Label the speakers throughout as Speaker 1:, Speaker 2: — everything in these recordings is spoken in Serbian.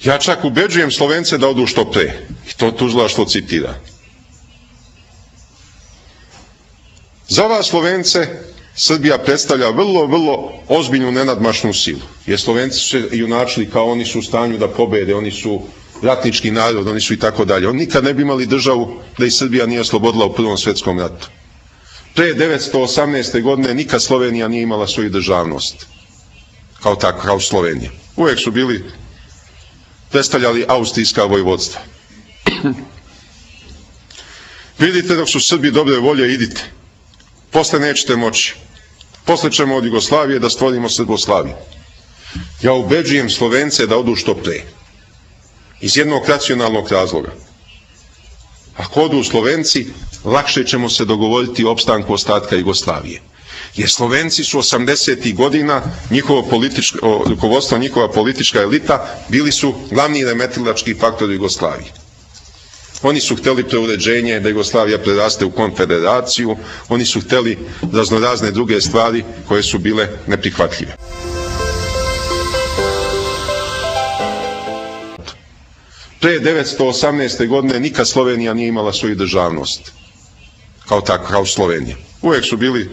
Speaker 1: Ja čak ubeđujem Slovence da odu što pre. I to tužilaštvo citira. Za vas Slovence Srbija predstavlja vrlo ozbiljnu nenadmašnu silu. Jer Slovenci su se junačili kao oni su u stanju da pobede, oni su ratnički narod, oni su i tako dalje. Oni nikad ne bi imali državu da i Srbija nije oslobodila u Prvom svjetskom ratu. Pre 918. godine nikad Slovenija nije imala svoju državnost. Kao tako, kao Slovenija. Uvijek su bili predstavljali austrijska vojvodstva. Vidite, dok su Srbi dobre volje, idite. Posle nećete moći. Posle ćemo od Jugoslavije da stvorimo Srboslaviju. Ja ubeđujem Slovence da odu što pre. Iz jednog racionalnog razloga. Ako odu Slovenci, lakše ćemo se dogovoriti o opstanku ostatka Jugoslavije. Jer Slovenci su 80. godina, rukovodstvo, njihova politička elita, bili su glavni remetilački faktor Jugoslavije. Oni su hteli preuređenje, da Jugoslavija preraste u konfederaciju, oni su hteli raznorazne druge stvari koje su bile neprihvatljive. Pre 918. godine nikad Slovenija nije imala svoju državnost. Kao tako, kao Slovenija. Uvijek su bili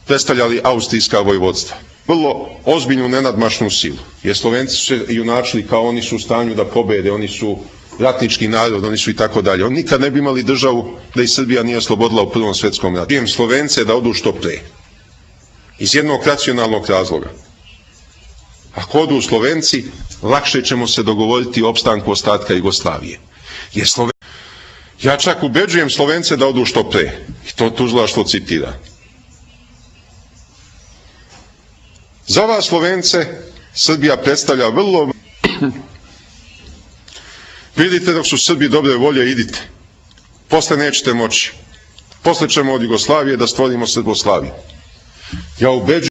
Speaker 1: predstavljali austrijska vojvodstva. Vrlo ozbiljnu nenadmašnu silu. Jer Slovenci su se junačili kao oni su u stanju da pobede, oni su ratnički narod, oni su i tako dalje. Oni nikad ne bi imali državu da i Srbija nije oslobodila u Prvom svjetskom ratu. Ubeđujem Slovence da odu što pre. Iz jednog racionalnog razloga. Ako odu Slovenci, lakše ćemo se dogovoriti o opstanku ostatka Jugoslavije. Ja čak ubeđujem Slovence da odu što pre. I to tužilaštvo citira. Za vas Slovence Srbija predstavlja vrlo... Vidite, dok su Srbi dobre volje, idite. Posle nećete moći. Posle ćemo od Jugoslavije da stvorimo Srboslaviju. Ja ubeđujem